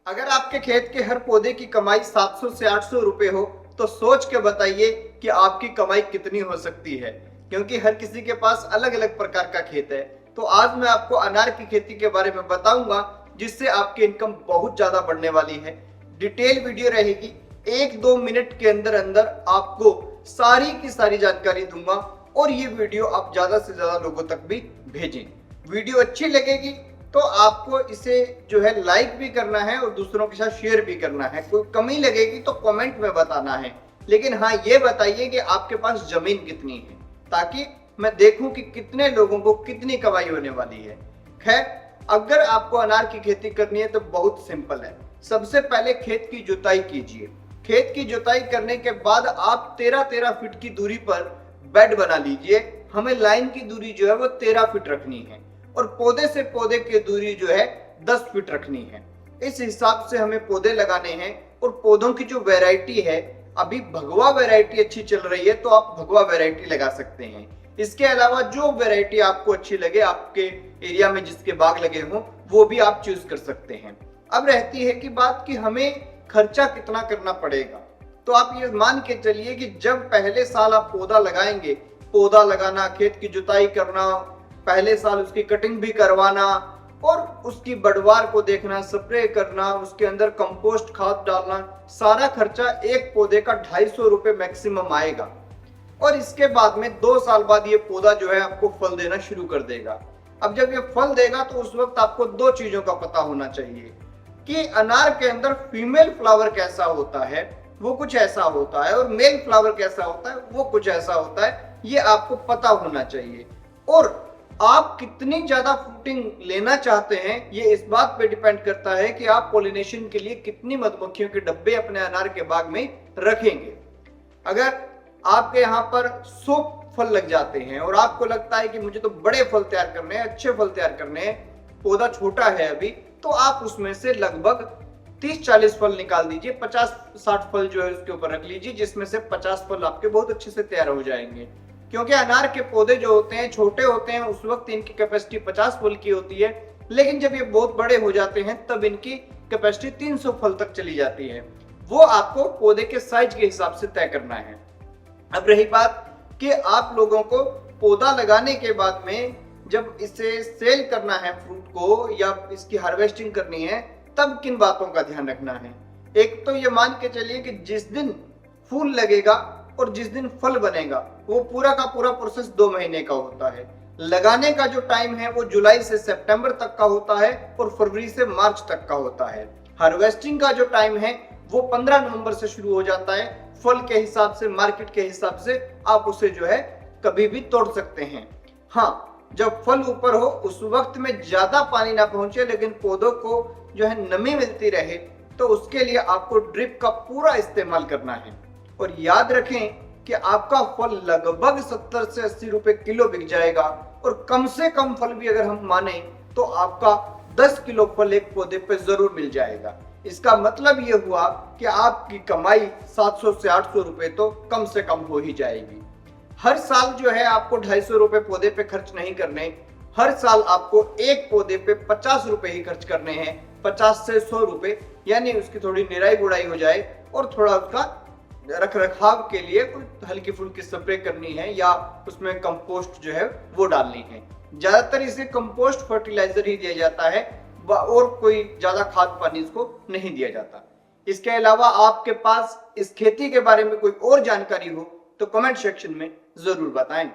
अगर आपके खेत के हर पौधे की कमाई 700 से 800 रुपए हो तो सोच के बताइए कि आपकी कमाई कितनी हो सकती है। क्योंकि हर किसी के पास अलग अलग प्रकार का खेत है। तो आज मैं आपको अनार की खेती के बारे में बताऊंगा, जिससे आपकी इनकम बहुत ज्यादा बढ़ने वाली है। डिटेल वीडियो रहेगी, 1-2 मिनट के अंदर अंदर आपको सारी की सारी जानकारी दूंगा और ये वीडियो आप ज्यादा से ज्यादा लोगों तक भी भेजें। वीडियो अच्छी लगेगी तो आपको इसे जो है लाइक भी करना है और दूसरों के साथ शेयर भी करना है। कोई कमी लगेगी तो कमेंट में बताना है, लेकिन हाँ ये बताइए कि आपके पास जमीन कितनी है, ताकि मैं देखूं कि कितने लोगों को कितनी कमाई होने वाली है। खैर, अगर आपको अनार की खेती करनी है तो बहुत सिंपल है। सबसे पहले खेत की जुताई कीजिए। खेत की जुताई करने के बाद आप 13-13 फीट की दूरी पर बेड बना लीजिए। हमें लाइन की दूरी जो है वो 13 फीट रखनी है और पौधे से पौधे की दूरी जो है 10 फीट रखनी है। इस हिसाब से हमें पौधे लगाने हैं। और पौधों की जो वैरायटी है, अभी भगवा वैरायटी अच्छी चल रही है तो आप भगवा वैरायटी लगा सकते हैं। इसके अलावा जो वैरायटी आपको अच्छी लगे, आपके एरिया में जिसके बाग लगे हों, वो भी आप चूज कर सकते हैं। अब रहती है कि बात कि हमें खर्चा कितना करना पड़ेगा। तो आप ये मान के चलिए कि जब पहले साल आप पौधा लगाएंगे, पौधा लगाना, खेत की जुताई करना, पहले साल उसकी कटिंग भी करवाना और उसकी बढ़वार को देखना, स्प्रे करना, उसके अंदर कंपोस्ट खाद डालना, सारा खर्चा एक पौधे का 250 रुपए मैक्सिमम आएगा। और इसके बाद में 2 साल बाद ये पौधा जो है आपको फल देना शुरू कर देगा। अब जब ये फल देगा तो उस वक्त आपको 2 चीजों का पता होना चाहिए कि अनार के अंदर फीमेल फ्लावर कैसा होता है, वो कुछ ऐसा होता है, और मेल फ्लावर कैसा होता है, वो कुछ ऐसा होता है। ये आपको पता होना चाहिए। और आप कितनी ज्यादा फ्रूटिंग लेना चाहते हैं, ये इस बात पे डिपेंड करता है कि आप पॉलिनेशन के लिए कितनी मधुमक्खियों के डब्बे अपने अनार के बाग में रखेंगे। अगर आपके यहाँ पर 100 फल लग जाते हैं और आपको लगता है कि मुझे तो बड़े फल तैयार करने हैं, अच्छे फल तैयार करने हैं, पौधा छोटा है अभी, तो आप उसमें से लगभग 30-40 फल निकाल दीजिए। 50-60 फल जो है उसके ऊपर रख लीजिए, जिसमें से 50 फल आपके बहुत अच्छे से तैयार हो जाएंगे। क्योंकि अनार के पौधे जो होते हैं छोटे होते हैं, उस वक्त इनकी कैपेसिटी 50 फल की होती है, लेकिन जब ये बहुत बड़े हो जाते हैं तब इनकी कैपेसिटी 300 फल तक चली जाती है। वो आपको पौधे के साइज के हिसाब से तय करना है। अब रही बात कि आप लोगों को पौधा लगाने के बाद में जब इसे सेल करना है, फ्रूट को, या इसकी हार्वेस्टिंग करनी है, तब किन बातों का ध्यान रखना है। एक तो ये मान के चलिए कि जिस दिन फूल लगेगा और जिस दिन फल बनेगा, वो पूरा का पूरा प्रोसेस 2 महीने का होता है। लगाने का जो टाइम है वो जुलाई से सितंबर तक का होता है और फरवरी से मार्च तक का होता है। हार्वेस्टिंग का जो टाइम है वो 15 नवंबर से शुरू हो जाता है। फल के हिसाब से, मार्केट के हिसाब से आप उसे जो है कभी भी तोड़ सकते हैं। हाँ, जब फल ऊपर हो उस वक्त में ज्यादा पानी ना पहुंचे, लेकिन पौधों को जो है नमी मिलती रहे, तो उसके लिए आपको ड्रिप का पूरा इस्तेमाल करना है। और याद रखें कि आपका फल लगभग 70 से 80 रुपए किलो बिक जाएगा। और कम से कम फल भी अगर हम माने तो आपका 10 किलो फल एक पौधे पे जरूर मिल जाएगा। इसका मतलब ये हुआ कि आपकी कमाई 700 से 800 रुपए तो कम से कम हो ही जाएगी। हर साल जो है आपको 250 रुपए पौधे पे खर्च नहीं करने। हर साल आपको एक पौधे पे 50 रुपए ही खर्च करने हैं, 50 से 100 रुपए, यानी उसकी थोड़ी निराई गुड़ाई हो जाए और थोड़ा उसका रख रखाव के लिए कोई हल्की फुल्की स्प्रे करनी है या उसमें कंपोस्ट जो है वो डालनी है। ज्यादातर इसे कंपोस्ट फर्टिलाइजर ही दिया जाता है और कोई ज्यादा खाद पानी इसको नहीं दिया जाता। इसके अलावा आपके पास इस खेती के बारे में कोई और जानकारी हो तो कमेंट सेक्शन में जरूर बताएं।